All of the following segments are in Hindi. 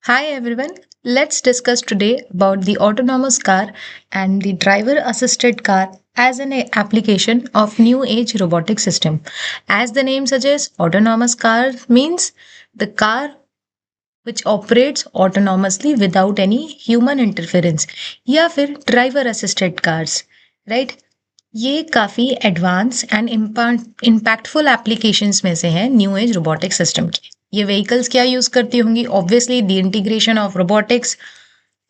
Hi everyone, let's discuss today about the autonomous car and the driver assisted car as an application of new age robotic system. As the name suggests, autonomous car means the car which operates autonomously without any human interference या फिर driver assisted cars, right? ये काफ़ी एडवांस एंड इम्पैक्टफुल एप्लीकेशंस में से है न्यू एज रोबोटिक सिस्टम की। ये व्हीकल्स क्या यूज़ करती होंगी? Obviously the integration of robotics,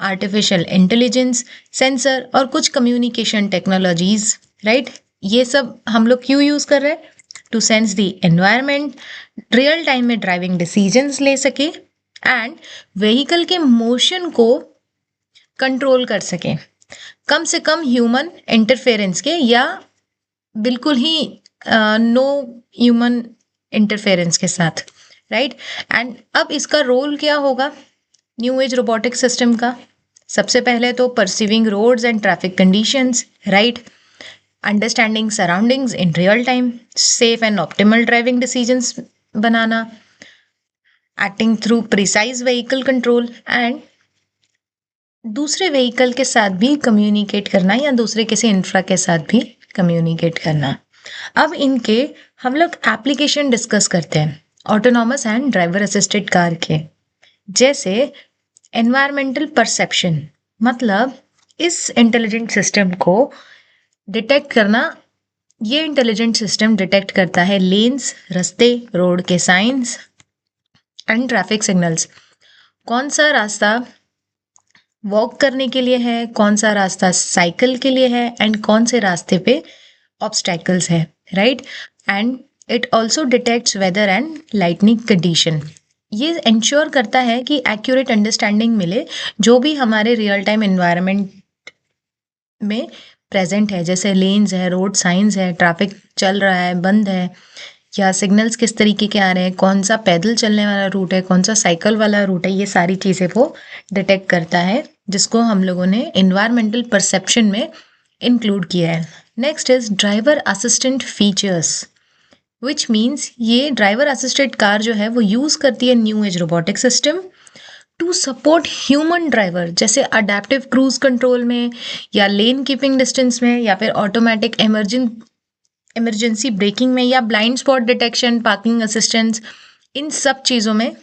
artificial intelligence, sensor और कुछ कम्युनिकेशन टेक्नोलॉजीज, राइट? ये सब हम लोग क्यों यूज़ कर रहे हैं? To sense the environment, real time में ड्राइविंग डिसीजंस ले सके एंड व्हीकल के मोशन को कंट्रोल कर सके, कम से कम ह्यूमन इंटरफेरेंस के या बिल्कुल ही नो ह्यूमन इंटरफेरेंस के साथ, राइट? एंड अब इसका रोल क्या होगा न्यू एज रोबोटिक सिस्टम का? सबसे पहले तो perceiving roads and traffic conditions, right? Understanding surroundings in real time, safe and optimal driving decisions बनाना, acting through precise vehicle control and दूसरे व्हीकल के साथ भी कम्युनिकेट करना या दूसरे किसी इंफ्रा के साथ भी कम्युनिकेट करना। अब इनके हम लोग एप्लीकेशन डिस्कस करते हैं autonomous and driver assisted car के। जैसे एनवायरमेंटल परसेप्शन, मतलब इस इंटेलिजेंट सिस्टम को डिटेक्ट करना, ये इंटेलिजेंट सिस्टम डिटेक्ट करता है लेन्स, रास्ते, रोड के साइंस एंड ट्रैफिक सिग्नल्स। कौन सा रास्ता वॉक करने के लिए है, कौन सा रास्ता साइकिल के लिए है एंड कौन से रास्ते पे ऑब्स्टैकल्स है, right? And it also detects weather and lightning condition. ये इंश्योर करता है कि एक्यूरेट अंडरस्टैंडिंग मिले जो भी हमारे रियल टाइम एनवायरनमेंट में प्रेजेंट है, जैसे लेन्स है, रोड साइंस है, ट्रैफिक चल रहा है, बंद है, या सिग्नल्स किस तरीके के आ रहे हैं, कौन सा पैदल चलने वाला रूट है, कौन सा साइकिल वाला रूट है, ये सारी चीज़ें वो डिटेक्ट करता है, जिसको हम लोगों ने इन्वायरमेंटल परसेप्शन में इंक्लूड किया है। Next is driver assistant features, which means ये ड्राइवर असिस्टेड कार जो है वो यूज़ करती है new age robotic system to support human driver, जैसे अडेप्टिव क्रूज कंट्रोल में या लेन कीपिंग डिस्टेंस में या फिर ऑटोमेटिक इमरजेंसी ब्रेकिंग में या blind spot detection, parking assistance. इन सब चीज़ों में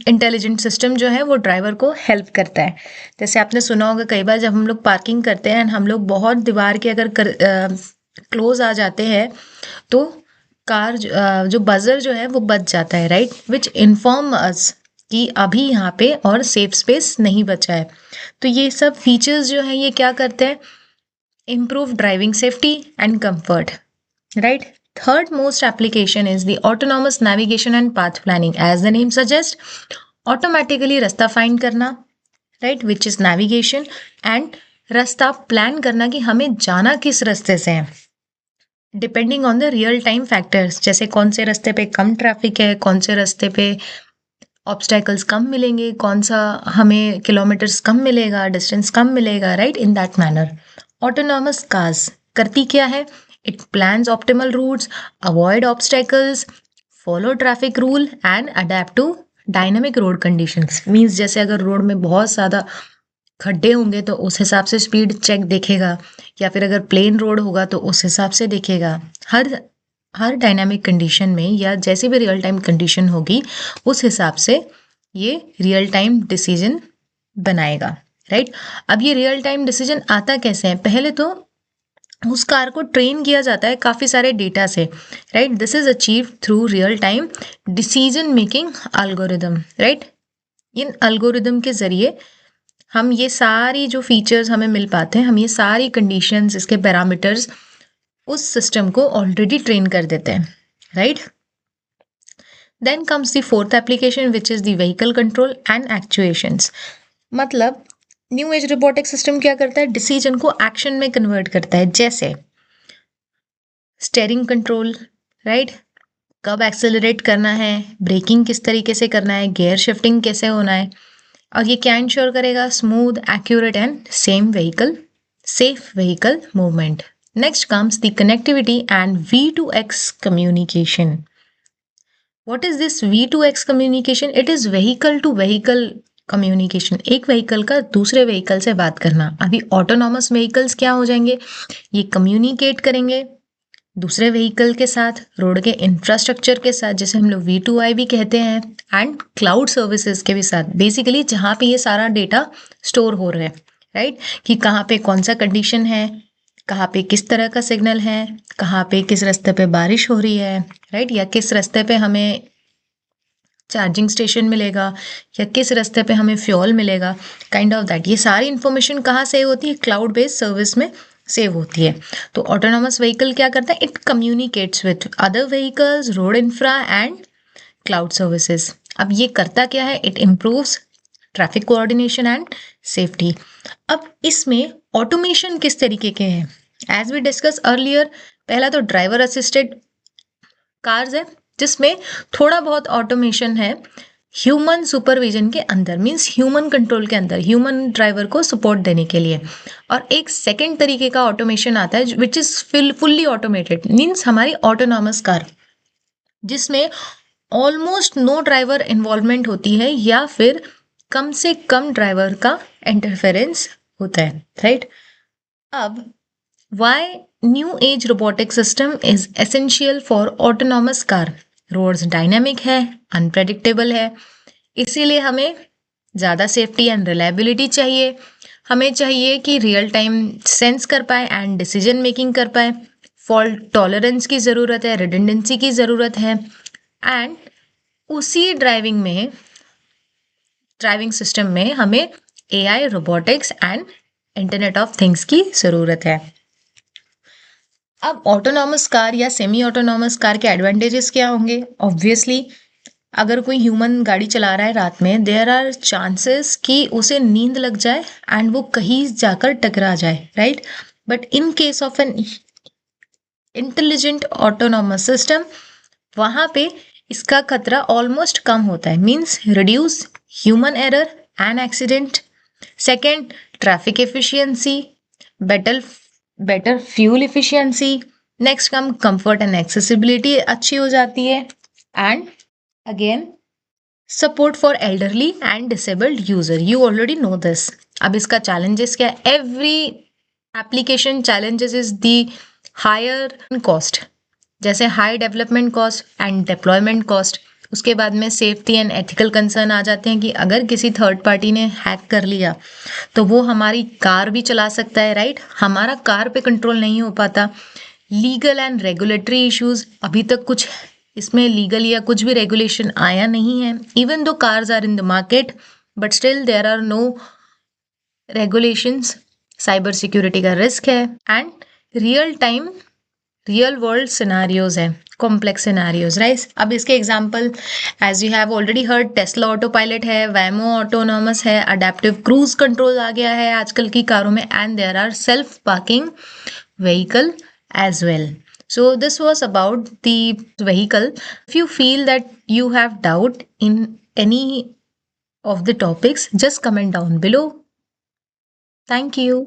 इंटेलिजेंट सिस्टम जो है वो ड्राइवर को हेल्प करता है। जैसे आपने सुना होगा कई बार जब हम लोग पार्किंग करते हैं हम लोग बहुत दीवार के अगर क्लोज आ जाते हैं तो कार जो बजर जो है वो बच जाता है, राइट? विच इन्फॉर्म अस कि अभी यहाँ पे और सेफ स्पेस नहीं बचा है। तो ये सब फीचर्स जो है ये क्या करते हैं? Improve driving safety and comfort, right? Third most application is the autonomous navigation and path planning. As the name suggests, automatically रास्ता फाइंड करना, right? Which is navigation, and रास्ता प्लान करना कि हमें जाना किस रास्ते से है, depending on the real time factors, जैसे कौन से रास्ते पे कम ट्रैफिक है, कौन से रास्ते पे ऑब्स्टैकल्स कम मिलेंगे, कौन सा हमें किलोमीटर्स कम मिलेगा, डिस्टेंस कम मिलेगा, right? In that manner autonomous cars करती क्या है? It plans optimal routes, avoid obstacles, follow traffic rule and adapt to dynamic road conditions. Means जैसे अगर रोड में बहुत ज़्यादा खड्डे होंगे तो उस हिसाब से स्पीड चेक देखेगा, या फिर अगर प्लेन रोड होगा तो उस हिसाब से देखेगा। हर डायनामिक कंडीशन में या जैसी भी रियल टाइम कंडीशन होगी उस हिसाब से ये रियल टाइम डिसीजन बनाएगा, राइट? अब ये रियल टाइम डिसीजन आता कैसे है? पहले तो उस कार को ट्रेन किया जाता है काफ़ी सारे डेटा से, right? This is achieve through real time decision making algorithm, right? In algorithm के ज़रिए हम ये सारी जो फीचर्स हमें मिल पाते हैं, हम ये सारी कंडीशंस, इसके पैरामीटर्स उस सिस्टम को ऑलरेडी ट्रेन कर देते हैं, right? Then comes the fourth application which is the vehicle control and actuations. मतलब न्यू एज रोबोटिक सिस्टम क्या करता है? डिसीजन को एक्शन में कन्वर्ट करता है, जैसे स्टेयरिंग कंट्रोल, राइट? कब एक्सेलरेट करना है, ब्रेकिंग किस तरीके से करना है, गियर शिफ्टिंग कैसे होना है, और ये क्या इंश्योर करेगा? Smooth, accurate and safe vehicle movement. Next comes the connectivity and V2X communication. What is this V2X communication? It is vehicle to vehicle communication, एक व्हीकल का दूसरे व्हीकल से बात करना। अभी ऑटोनॉमस व्हीकल्स क्या हो जाएंगे, ये कम्युनिकेट करेंगे दूसरे व्हीकल के साथ, रोड के इंफ्रास्ट्रक्चर के साथ, जिसे हम लोग V2I भी कहते हैं, एंड क्लाउड सर्विसेज के भी साथ, बेसिकली जहाँ पे ये सारा डेटा स्टोर हो रहा है, राइट? कि कहाँ पे कौन सा कंडीशन है, कहाँ पे किस तरह का सिग्नल है, कहाँ पे किस रास्ते पे बारिश हो रही है, राइट? या किस रास्ते पे हमें चार्जिंग स्टेशन मिलेगा, या किस रास्ते पे हमें फ्यूल मिलेगा, काइंड ऑफ दैट। ये सारी इन्फॉर्मेशन कहाँ सेव होती है? क्लाउड बेस्ड सर्विस में सेव होती है। तो ऑटोनॉमस व्हीकल क्या करता है? It communicates with other vehicles, road infra and cloud services. अब ये करता क्या है? It improves traffic coordination and safety. अब इसमें ऑटोमेशन किस तरीके के हैं? एज वी डिस्कस अर्लियर, पहला तो ड्राइवर असिस्टेड कार्स है, जिसमें थोड़ा बहुत ऑटोमेशन है ह्यूमन सुपरविजन के अंदर, मीन्स ह्यूमन कंट्रोल के अंदर, ह्यूमन ड्राइवर को सपोर्ट देने के लिए। और एक सेकेंड तरीके का ऑटोमेशन आता है which is fully automated, means हमारी ऑटोनॉमस कार, जिसमें ऑलमोस्ट नो ड्राइवर इन्वॉल्वमेंट होती है, या फिर कम से कम ड्राइवर का इंटरफेरेंस होता है, राइट? अब why new age robotic system is essential for autonomous car? Roads dynamic है, अनप्रेडिक्टेबल है, इसीलिए हमें ज़्यादा सेफ्टी एंड रिलायबिलिटी चाहिए। हमें चाहिए कि रियल टाइम सेंस कर पाए एंड डिसीजन मेकिंग कर पाए। फॉल्ट टॉलरेंस की ज़रूरत है, रिडंडेंसी की ज़रूरत है, एंड उसी ड्राइविंग सिस्टम में हमें AI, robotics and internet of things की ज़रूरत है। अब ऑटोनॉमस कार या सेमी ऑटोनॉमस कार के एडवांटेजेस क्या होंगे? ऑब्वियसली अगर कोई ह्यूमन गाड़ी चला रहा है रात में, देयर आर चांसेस कि उसे नींद लग जाए एंड वो कहीं जाकर टकरा जाए, right? But in case of an intelligent autonomous system, वहाँ पे इसका खतरा ऑलमोस्ट कम होता है, means reduce human error and accident. Second, traffic efficiency, better better fuel efficiency. Next come comfort and accessibility अच्छी हो जाती है, and again support for elderly and disabled user. You already know this. अब इसका चैलेंजेस क्या? Every application challenges is the higher cost, जैसे high development cost and deployment cost. उसके बाद में सेफ्टी एंड एथिकल कंसर्न आ जाते हैं कि अगर किसी थर्ड पार्टी ने हैक कर लिया तो वो हमारी कार भी चला सकता है, राइट? हमारा कार पे कंट्रोल नहीं हो पाता। लीगल एंड रेगुलेटरी इश्यूज, अभी तक कुछ इसमें लीगल या कुछ भी रेगुलेशन आया नहीं है। Even though cars are in the market, but still there are no regulations. Cyber security का रिस्क है, एंड रियल वर्ल्ड सिनारियोज हैं, कॉम्प्लेक्स सिनारियोज, राइट? अब इसके example as you have already heard, Tesla auto pilot है, वैमो ऑटोनॉमस है, अडेप्टिव क्रूज कंट्रोल आ गया है आजकल की कारों में, and there are self parking vehicle as well. So this was about the vehicle. If you feel that you have doubt in any of the topics, just comment down below. Thank you.